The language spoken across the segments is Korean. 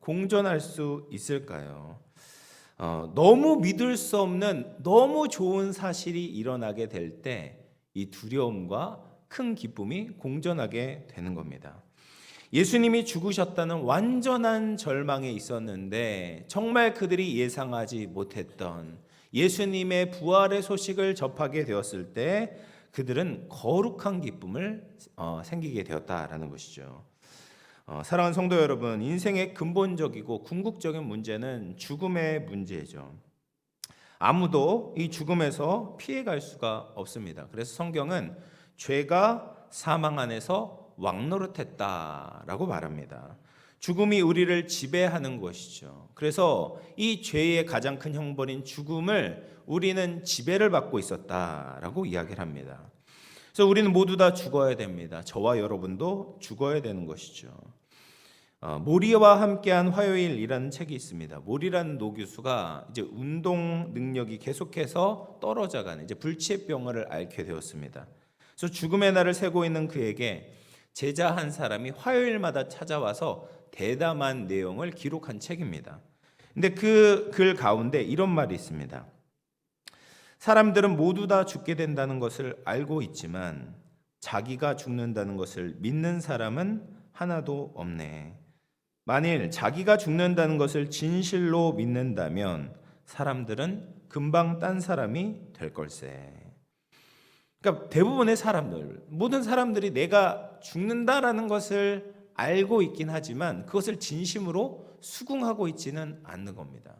공존할 수 있을까요? 너무 믿을 수 없는 너무 좋은 사실이 일어나게 될 때 이 두려움과 큰 기쁨이 공존하게 되는 겁니다. 예수님이 죽으셨다는 완전한 절망에 있었는데 정말 그들이 예상하지 못했던 예수님의 부활의 소식을 접하게 되었을 때 그들은 거룩한 기쁨을 생기게 되었다라는 것이죠. 사랑하는 성도 여러분, 인생의 근본적이고 궁극적인 문제는 죽음의 문제죠. 아무도 이 죽음에서 피해갈 수가 없습니다. 그래서 성경은 죄가 사망 안에서 왕노릇했다라고 말합니다. 죽음이 우리를 지배하는 것이죠. 그래서 이 죄의 가장 큰 형벌인 죽음을 우리는 지배를 받고 있었다라고 이야기를 합니다. 그래서 우리는 모두 다 죽어야 됩니다. 저와 여러분도 죽어야 되는 것이죠. 모리와 함께한 화요일이라는 책이 있습니다. 모리라는 노교수가 이제 운동 능력이 계속해서 떨어져가는 이제 불치병을 앓게 되었습니다. 그래서 죽음의 날을 세고 있는 그에게 제자 한 사람이 화요일마다 찾아와서 대담한 내용을 기록한 책입니다. 근데 그 글 가운데 이런 말이 있습니다. 사람들은 모두 다 죽게 된다는 것을 알고 있지만 자기가 죽는다는 것을 믿는 사람은 하나도 없네. 만일 자기가 죽는다는 것을 진실로 믿는다면 사람들은 금방 딴 사람이 될 걸세. 그러니까 대부분의 사람들, 모든 사람들이 내가 죽는다라는 것을 알고 있긴 하지만 그것을 진심으로 수긍하고 있지는 않는 겁니다.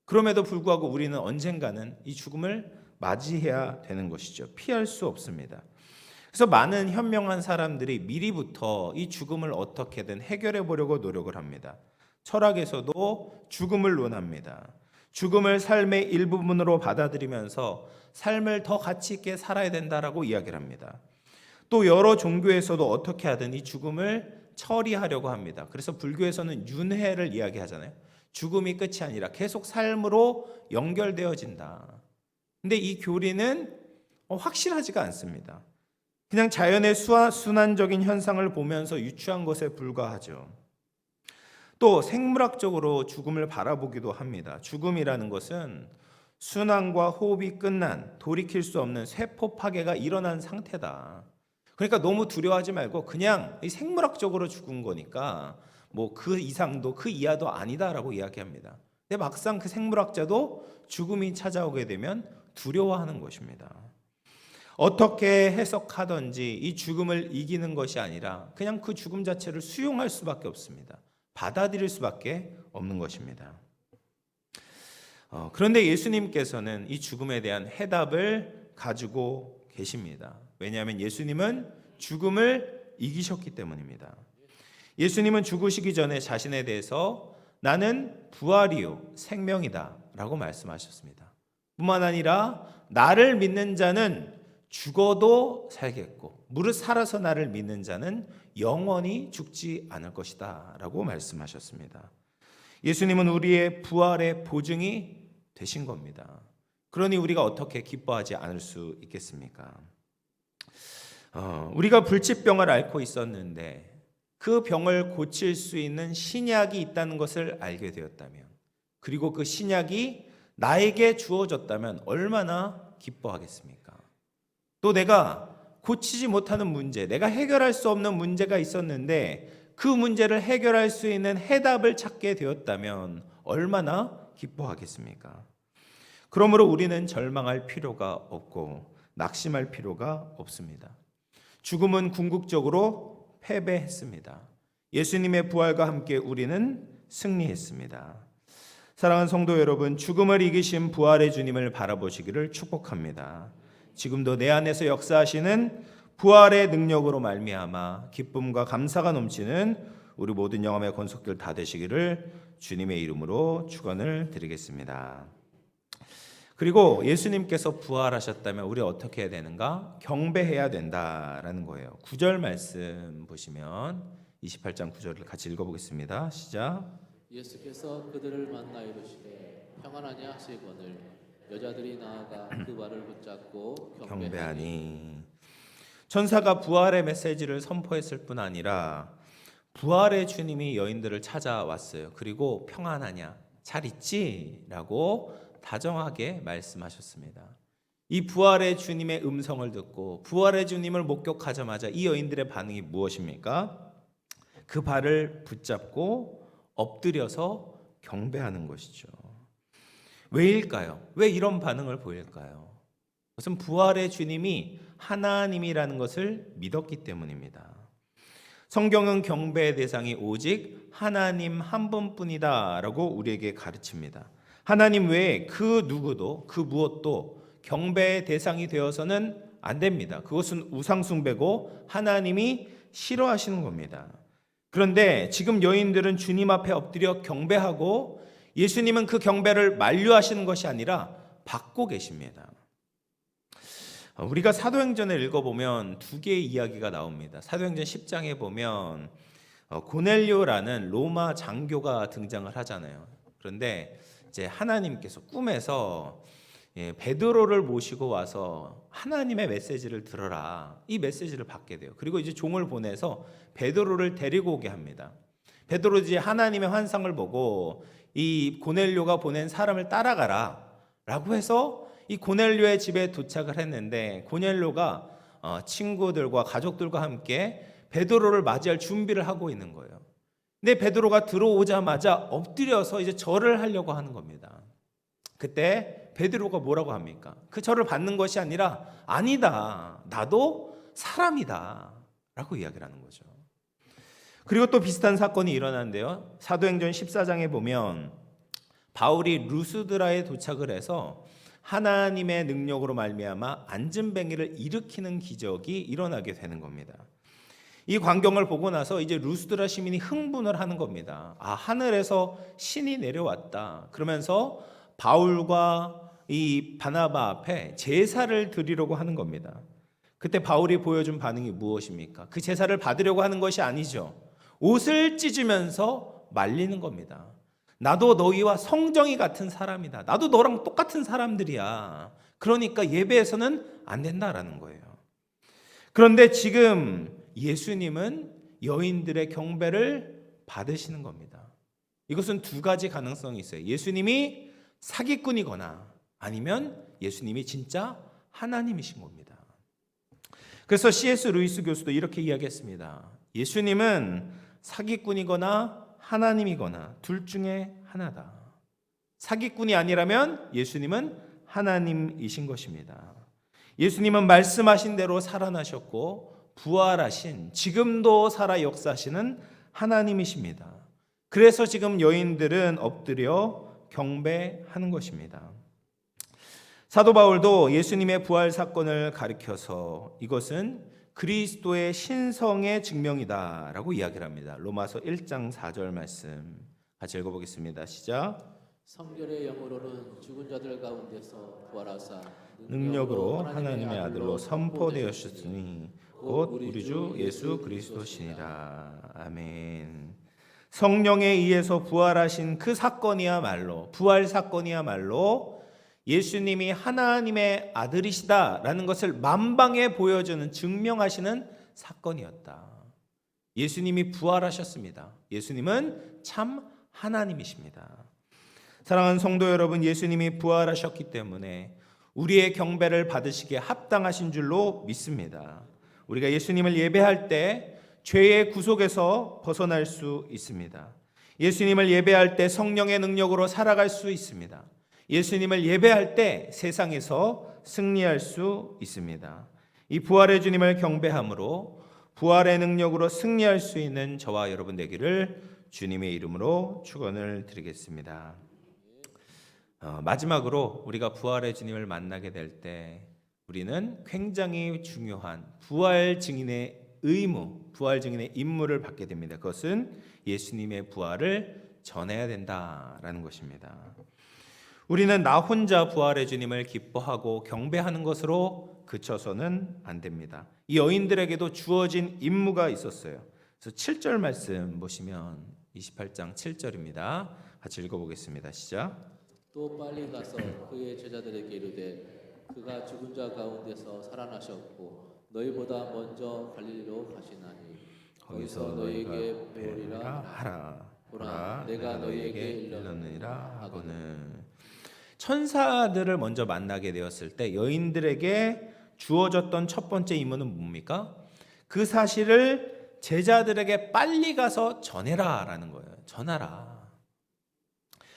그럼에도 불구하고 우리는 언젠가는 이 죽음을 맞이해야 되는 것이죠. 피할 수 없습니다. 그래서 많은 현명한 사람들이 미리부터 이 죽음을 어떻게든 해결해 보려고 노력을 합니다. 철학에서도 죽음을 논합니다. 죽음을 삶의 일부분으로 받아들이면서 삶을 더 가치 있게 살아야 된다라고 이야기를 합니다. 또 여러 종교에서도 어떻게 하든 이 죽음을 처리하려고 합니다. 그래서 불교에서는 윤회를 이야기하잖아요. 죽음이 끝이 아니라 계속 삶으로 연결되어진다. 근데 이 교리는 확실하지가 않습니다. 그냥 자연의 순환적인 현상을 보면서 유추한 것에 불과하죠. 또 생물학적으로 죽음을 바라보기도 합니다. 죽음이라는 것은 순환과 호흡이 끝난 돌이킬 수 없는 세포 파괴가 일어난 상태다. 그러니까 너무 두려워하지 말고 그냥 생물학적으로 죽은 거니까 뭐 그 이상도 그 이하도 아니다라고 이야기합니다. 근데 막상 그 생물학자도 죽음이 찾아오게 되면 두려워하는 것입니다. 어떻게 해석하든지 이 죽음을 이기는 것이 아니라 그냥 그 죽음 자체를 수용할 수밖에 없습니다. 받아들일 수밖에 없는 것입니다. 그런데 예수님께서는 이 죽음에 대한 해답을 가지고 계십니다. 왜냐하면 예수님은 죽음을 이기셨기 때문입니다. 예수님은 죽으시기 전에 자신에 대해서 나는 부활이요 생명이다 라고 말씀하셨습니다. 뿐만 아니라 나를 믿는 자는 죽어도 살겠고 무릇 살아서 나를 믿는 자는 영원히 죽지 않을 것이다 라고 말씀하셨습니다. 예수님은 우리의 부활의 보증이 되신 겁니다. 그러니 우리가 어떻게 기뻐하지 않을 수 있겠습니까? 우리가 불치병을 앓고 있었는데 그 병을 고칠 수 있는 신약이 있다는 것을 알게 되었다면, 그리고 그 신약이 나에게 주어졌다면 얼마나 기뻐하겠습니까? 또 내가 고치지 못하는 문제, 내가 해결할 수 없는 문제가 있었는데 그 문제를 해결할 수 있는 해답을 찾게 되었다면 얼마나 기뻐하겠습니까? 그러므로 우리는 절망할 필요가 없고 낙심할 필요가 없습니다. 죽음은 궁극적으로 패배했습니다. 예수님의 부활과 함께 우리는 승리했습니다. 사랑하는 성도 여러분, 죽음을 이기신 부활의 주님을 바라보시기를 축복합니다. 지금도 내 안에서 역사하시는 부활의 능력으로 말미암아 기쁨과 감사가 넘치는 우리 모든 영혼의 권속들 다 되시기를 주님의 이름으로 축원을 드리겠습니다. 그리고 예수님께서 부활하셨다면 우리 어떻게 해야 되는가? 경배해야 된다라는 거예요. 9절 말씀 보시면 28장 9절을 같이 읽어보겠습니다. 시작. 예수께서 그들을 만나 이르시되 평안하냐 하시거늘 여자들이 나아가 그 발을 붙잡고 경배하니. 천사가 부활의 메시지를 선포했을 뿐 아니라 부활의 주님이 여인들을 찾아왔어요. 그리고 평안하냐? 잘 있지? 라고 다정하게 말씀하셨습니다. 이 부활의 주님의 음성을 듣고 부활의 주님을 목격하자마자 이 여인들의 반응이 무엇입니까? 그 발을 붙잡고 엎드려서 경배하는 것이죠. 왜일까요? 왜 이런 반응을 보일까요? 그것은 부활의 주님이 하나님이라는 것을 믿었기 때문입니다. 성경은 경배의 대상이 오직 하나님 한 분뿐이다 라고 우리에게 가르칩니다. 하나님 외에 그 누구도 그 무엇도 경배의 대상이 되어서는 안 됩니다. 그것은 우상숭배고 하나님이 싫어하시는 겁니다. 그런데 지금 여인들은 주님 앞에 엎드려 경배하고 예수님은 그 경배를 만류하시는 것이 아니라 받고 계십니다. 우리가 사도행전을 읽어보면 두 개의 이야기가 나옵니다. 사도행전 10장에 보면 고넬료라는 로마 장교가 등장을 하잖아요. 그런데 이제 하나님께서 꿈에서 베드로를 모시고 와서 하나님의 메시지를 들어라. 이 메시지를 받게 돼요. 그리고 이제 종을 보내서 베드로를 데리고 오게 합니다. 베드로 이제 하나님의 환상을 보고 이 고넬료가 보낸 사람을 따라가라 라고 해서 이 고넬료의 집에 도착을 했는데 고넬료가 친구들과 가족들과 함께 베드로를 맞이할 준비를 하고 있는 거예요. 근데 베드로가 들어오자마자 엎드려서 이제 절을 하려고 하는 겁니다. 그때 베드로가 뭐라고 합니까? 그 절을 받는 것이 아니라 아니다. 나도 사람이다. 라고 이야기를 하는 거죠. 그리고 또 비슷한 사건이 일어나는데요. 사도행전 14장에 보면 바울이 루스드라에 도착을 해서 하나님의 능력으로 말미암아 안진뱅이를 일으키는 기적이 일어나게 되는 겁니다. 이 광경을 보고 나서 이제 루스드라 시민이 흥분을 하는 겁니다. 아, 하늘에서 신이 내려왔다. 그러면서 바울과 이 바나바 앞에 제사를 드리려고 하는 겁니다. 그때 바울이 보여준 반응이 무엇입니까? 그 제사를 받으려고 하는 것이 아니죠. 옷을 찢으면서 말리는 겁니다. 나도 너희와 성정이 같은 사람이다. 나도 너랑 똑같은 사람들이야. 그러니까 예배에서는 안 된다라는 거예요. 그런데 지금 예수님은 여인들의 경배를 받으시는 겁니다. 이것은 두 가지 가능성이 있어요. 예수님이 사기꾼이거나 아니면 예수님이 진짜 하나님이신 겁니다. 그래서 C.S. 루이스 교수도 이렇게 이야기했습니다. 예수님은 사기꾼이거나 하나님이거나 둘 중에 하나다. 사기꾼이 아니라면 예수님은 하나님이신 것입니다. 예수님은 말씀하신 대로 살아나셨고 부활하신 지금도 살아 역사하시는 하나님이십니다. 그래서 지금 여인들은 엎드려 경배하는 것입니다. 사도 바울도 예수님의 부활 사건을 가리켜서 이것은 그리스도의 신성의 증명이다라고 이야기를 합니다. 로마서 1장 4절 말씀 같이 읽어보겠습니다. 시작. 성결의 영으로는 죽은 자들 가운데서 부활하사 능력으로 하나님의 아들로 선포되었으니 곧 우리 주 예수 그리스도시니라. 아멘. 성령에 의해서 부활하신 그 사건이야말로 부활 사건이야말로 예수님이 하나님의 아들이시다라는 것을 만방에 보여주는 증명하시는 사건이었다. 예수님이 부활하셨습니다. 예수님은 참 하나님이십니다. 사랑하는 성도 여러분, 예수님이 부활하셨기 때문에 우리의 경배를 받으시기에 합당하신 줄로 믿습니다. 우리가 예수님을 예배할 때 죄의 구속에서 벗어날 수 있습니다. 예수님을 예배할 때 성령의 능력으로 살아갈 수 있습니다. 예수님을 예배할 때 세상에서 승리할 수 있습니다. 이 부활의 주님을 경배함으로 부활의 능력으로 승리할 수 있는 저와 여러분 되기를 주님의 이름으로 축원을 드리겠습니다. 마지막으로 우리가 부활의 주님을 만나게 될 때 우리는 굉장히 중요한 부활 증인의 의무, 부활 증인의 임무를 받게 됩니다. 그것은 예수님의 부활을 전해야 된다라는 것입니다. 우리는 나 혼자 부활의 주님을 기뻐하고 경배하는 것으로 그쳐서는 안 됩니다. 이 여인들에게도 주어진 임무가 있었어요. 그래서 7절 말씀 보시면 28장 7절입니다. 같이 읽어보겠습니다. 시작. 또 빨리 가서 그의 제자들에게 이르되 그가 죽은 자 가운데서 살아나셨고 너희보다 먼저 갈릴리로 가시나니 거기서 너희가 배우리라 하라. 보라, 내가 너희에게 일렀느니라 하거늘. 천사들을 먼저 만나게 되었을 때 여인들에게 주어졌던 첫 번째 임무는 뭡니까? 그 사실을 제자들에게 빨리 가서 전해라라는 거예요. 전하라.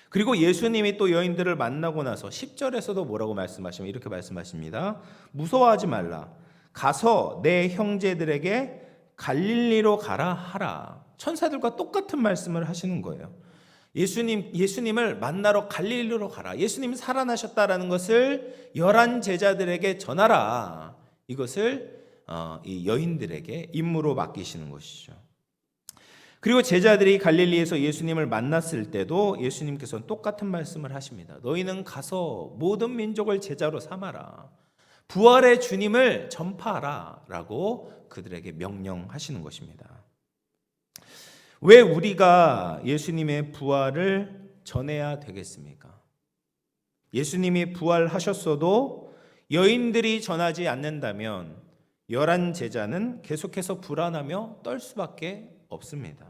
그리고 예수님이 또 여인들을 만나고 나서 10절에서도 뭐라고 말씀하시면 이렇게 말씀하십니다. 무서워하지 말라. 가서 내 형제들에게 갈릴리로 가라 하라. 천사들과 똑같은 말씀을 하시는 거예요. 예수님을 만나러 갈릴리로 가라. 예수님이 살아나셨다라는 것을 11 제자들에게 전하라. 이것을 이 여인들에게 임무로 맡기시는 것이죠. 그리고 제자들이 갈릴리에서 예수님을 만났을 때도 예수님께서는 똑같은 말씀을 하십니다. 너희는 가서 모든 민족을 제자로 삼아라. 부활의 주님을 전파하라 라고 그들에게 명령하시는 것입니다. 왜 우리가 예수님의 부활을 전해야 되겠습니까? 예수님이 부활하셨어도 여인들이 전하지 않는다면 11 제자는 계속해서 불안하며 떨 수밖에 없습니다.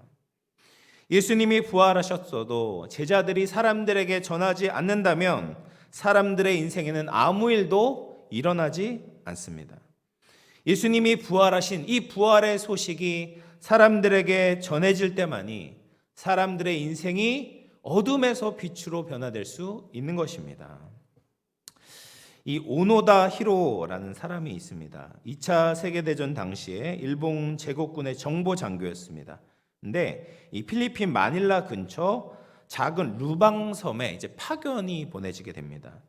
예수님이 부활하셨어도 제자들이 사람들에게 전하지 않는다면 사람들의 인생에는 아무 일도 일어나지 않습니다. 예수님이 부활하신 이 부활의 소식이 사람들에게 전해질 때만이 사람들의 인생이 어둠에서 빛으로 변화될 수 있는 것입니다. 이 오노다 히로라는 사람이 있습니다. 2차 세계대전 당시에 일본 제국군의 정보 장교였습니다. 근데 이 필리핀 마닐라 근처 작은 루방섬에 이제 파견이 보내지게 됩니다.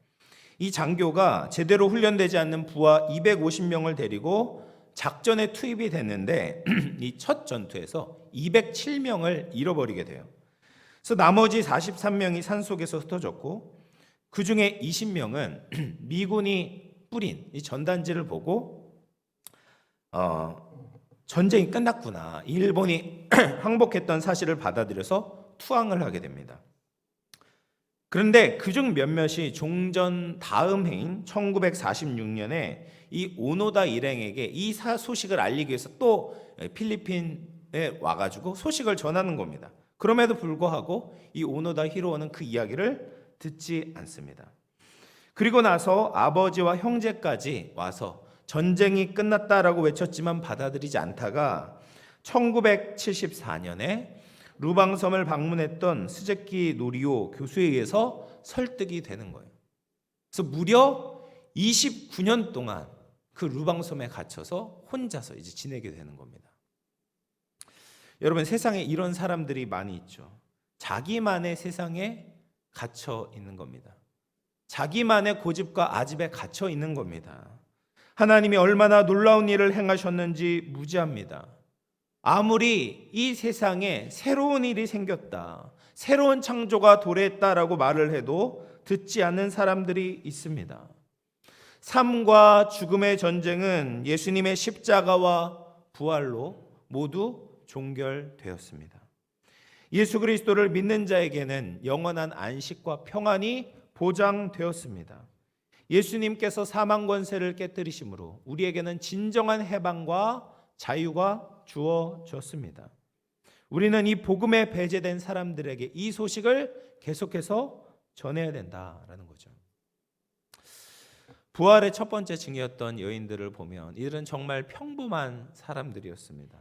이 장교가 제대로 훈련되지 않는 부하 250명을 데리고 작전에 투입이 됐는데 이 첫 전투에서 207명을 잃어버리게 돼요. 그래서 나머지 43명이 산속에서 흩어졌고 그 중에 20명은 미군이 뿌린 이 전단지를 보고 전쟁이 끝났구나, 일본이 항복했던 사실을 받아들여서 투항을 하게 됩니다. 그런데 그중 몇몇이 종전 다음 해인 1946년에 이 오노다 일행에게 이 소식을 알리기 위해서 또 필리핀에 와가지고 소식을 전하는 겁니다. 그럼에도 불구하고 이 오노다 히로는 그 이야기를 듣지 않습니다. 그리고 나서 아버지와 형제까지 와서 전쟁이 끝났다라고 외쳤지만 받아들이지 않다가 1974년에 루방섬을 방문했던 스즈키 노리오 교수에 의해서 설득이 되는 거예요. 그래서 무려 29년 동안 그 루방섬에 갇혀서 혼자서 이제 지내게 되는 겁니다. 여러분, 세상에 이런 사람들이 많이 있죠. 자기만의 세상에 갇혀 있는 겁니다. 자기만의 고집과 아집에 갇혀 있는 겁니다. 하나님이 얼마나 놀라운 일을 행하셨는지 무지합니다. 아무리 이 세상에 새로운 일이 생겼다, 새로운 창조가 도래했다라고 말을 해도 듣지 않는 사람들이 있습니다. 삶과 죽음의 전쟁은 예수님의 십자가와 부활로 모두 종결되었습니다. 예수 그리스도를 믿는 자에게는 영원한 안식과 평안이 보장되었습니다. 예수님께서 사망 권세를 깨뜨리심으로 우리에게는 진정한 해방과 자유가 주어졌습니다. 우리는 이 복음에 배제된 사람들에게 이 소식을 계속해서 전해야 된다라는 거죠. 부활의 첫 번째 증이었던 여인들을 보면 이들은 정말 평범한 사람들이었습니다.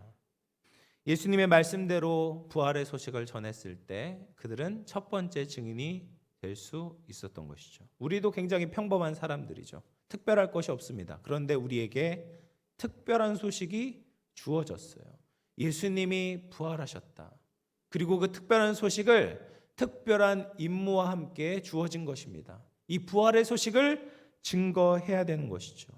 예수님의 말씀대로 부활의 소식을 전했을 때 그들은 첫 번째 증인이 될 수 있었던 것이죠. 우리도 굉장히 평범한 사람들이죠. 특별할 것이 없습니다. 그런데 우리에게 특별한 소식이 주어졌어요. 예수님이 부활하셨다. 그리고 그 특별한 소식을 특별한 임무와 함께 주어진 것입니다. 이 부활의 소식을 증거해야 되는 것이죠.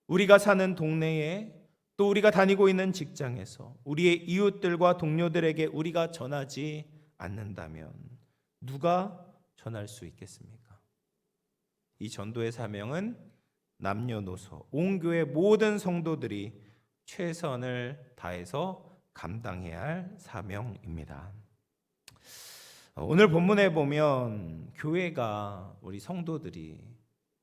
우리가 사는 동네에, 또 우리가 다니고 있는 직장에서 우리의 이웃들과 동료들에게 우리가 전하지 않는다면 누가 전할 수 있겠습니까? 이 전도의 사명은 남녀노소 온 교회 모든 성도들이 최선을 다해서 감당해야 할 사명입니다. 오늘 본문에 보면 교회가, 우리 성도들이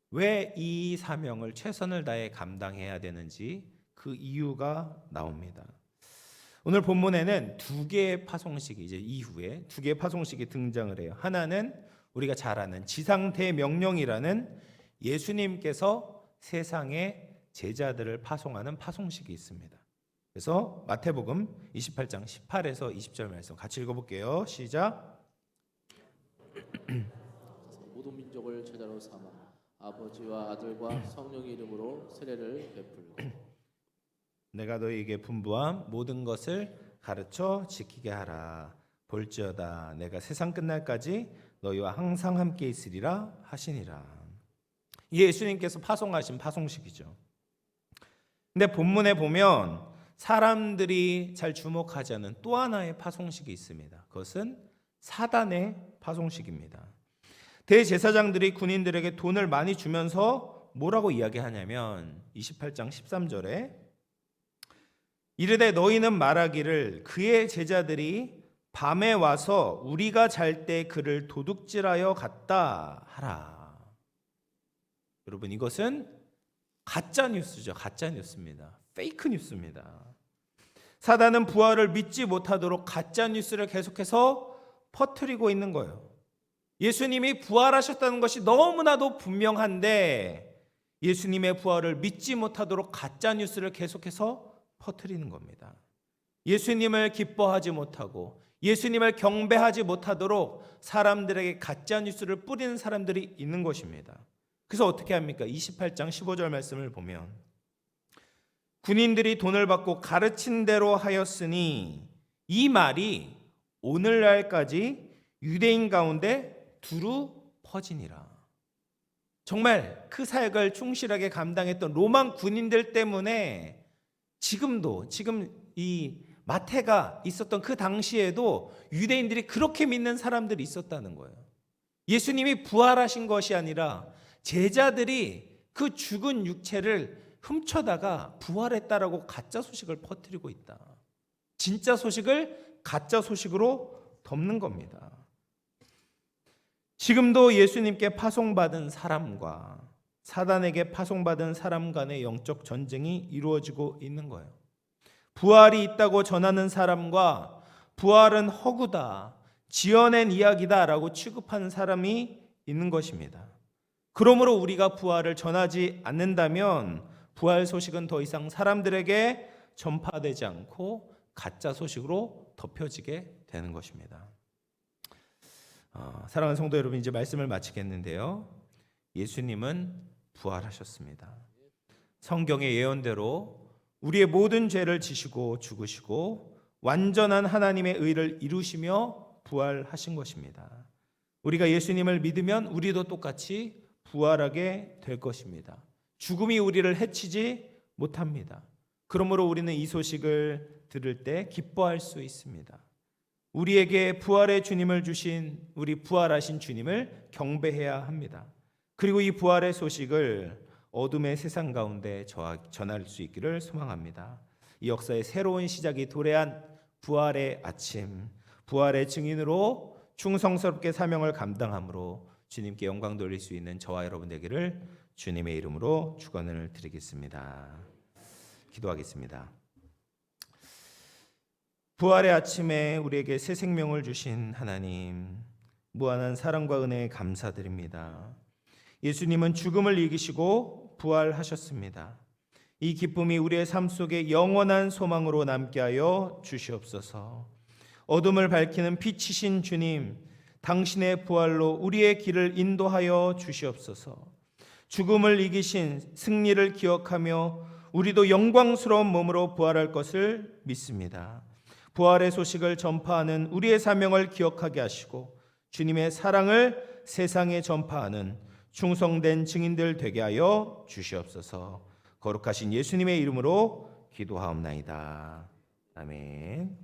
왜 이 사명을 최선을 다해 감당해야 되는지 그 이유가 나옵니다. 오늘 본문에는 두 개의 파송식이 이제 이후에 두 개의 파송식이 등장을 해요. 하나는 우리가 잘 아는 지상대명령이라는 예수님께서 세상에 제자들을 파송하는 파송식이 있습니다. 그래서 마태복음 28장 18에서 20절 말씀 같이 읽어볼게요. 시작. 모든 민족을 제자로 삼아 아버지와 아들과 성령의 이름으로 세례를 베풀고 내가 너희에게 분부한 모든 것을 가르쳐 지키게 하라. 볼지어다 내가 세상 끝날까지 너희와 항상 함께 있으리라 하시니라. 이 예수님께서 파송하신 파송식이죠. 근데 본문에 보면 사람들이 잘 주목하지 않은 또 하나의 파송식이 있습니다. 그것은 사단의 파송식입니다. 대제사장들이 군인들에게 돈을 많이 주면서 뭐라고 이야기하냐면 28장 13절에 이르되 너희는 말하기를 그의 제자들이 밤에 와서 우리가 잘 때 그를 도둑질하여 갔다 하라. 여러분 이것은 가짜 뉴스죠. 가짜 뉴스입니다. 페이크 뉴스입니다. 사단은 부활을 믿지 못하도록 가짜 뉴스를 계속해서 퍼뜨리고 있는 거예요. 예수님이 부활하셨다는 것이 너무나도 분명한데 예수님의 부활을 믿지 못하도록 가짜 뉴스를 계속해서 퍼뜨리는 겁니다. 예수님을 기뻐하지 못하고 예수님을 경배하지 못하도록 사람들에게 가짜 뉴스를 뿌리는 사람들이 있는 것입니다. 그래서 어떻게 합니까? 28장 15절 말씀을 보면 군인들이 돈을 받고 가르친 대로 하였으니 이 말이 오늘날까지 유대인 가운데 두루 퍼지니라. 정말 그 사역을 충실하게 감당했던 로마 군인들 때문에 지금 이 마태가 있었던 그 당시에도 유대인들이 그렇게 믿는 사람들이 있었다는 거예요. 예수님이 부활하신 것이 아니라 제자들이 그 죽은 육체를 훔쳐다가 부활했다라고 가짜 소식을 퍼뜨리고 있다. 진짜 소식을 가짜 소식으로 덮는 겁니다. 지금도 예수님께 파송받은 사람과 사단에게 파송받은 사람 간의 영적 전쟁이 이루어지고 있는 거예요. 부활이 있다고 전하는 사람과 부활은 허구다, 지어낸 이야기다라고 취급하는 사람이 있는 것입니다. 그러므로 우리가 부활을 전하지 않는다면 부활 소식은 더 이상 사람들에게 전파되지 않고 가짜 소식으로 덮여지게 되는 것입니다. 사랑하는 성도 여러분, 이제 말씀을 마치겠는데요. 예수님은 부활하셨습니다. 성경의 예언대로 우리의 모든 죄를 지시고 죽으시고 완전한 하나님의 의를 이루시며 부활하신 것입니다. 우리가 예수님을 믿으면 우리도 똑같이 부활하게 될 것입니다. 죽음이 우리를 해치지 못합니다. 그러므로 우리는 이 소식을 들을 때 기뻐할 수 있습니다. 우리에게 부활의 주님을 주신 우리 부활하신 주님을 경배해야 합니다. 그리고 이 부활의 소식을 어둠의 세상 가운데 전할 수 있기를 소망합니다. 이 역사의 새로운 시작이 도래한 부활의 아침, 부활의 증인으로 충성스럽게 사명을 감당함으로 주님께 영광 돌릴 수 있는 저와 여러분 되기를 주님의 이름으로 축원을 드리겠습니다. 기도하겠습니다. 부활의 아침에 우리에게 새 생명을 주신 하나님, 무한한 사랑과 은혜에 감사드립니다. 예수님은 죽음을 이기시고 부활하셨습니다. 이 기쁨이 우리의 삶 속에 영원한 소망으로 남게 하여 주시옵소서. 어둠을 밝히는 빛이신 주님, 당신의 부활로 우리의 길을 인도하여 주시옵소서. 죽음을 이기신 승리를 기억하며 우리도 영광스러운 몸으로 부활할 것을 믿습니다. 부활의 소식을 전파하는 우리의 사명을 기억하게 하시고 주님의 사랑을 세상에 전파하는 충성된 증인들 되게 하여 주시옵소서. 거룩하신 예수님의 이름으로 기도하옵나이다. 아멘.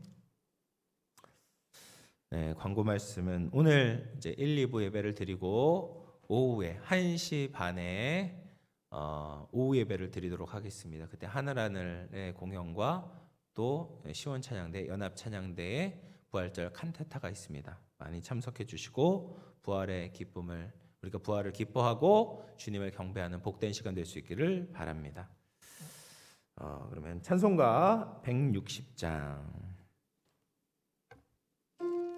네, 광고 말씀은 오늘 이제 1, 2부 예배를 드리고 오후에 1시 반에 오후 예배를 드리도록 하겠습니다. 그때 하늘하늘의 공연과 또 시원 찬양대, 연합 찬양대의 부활절 칸타타가 있습니다. 많이 참석해 주시고 부활의 기쁨을 우리가 부활을 기뻐하고 주님을 경배하는 복된 시간 될 수 있기를 바랍니다. 그러면 찬송가 160장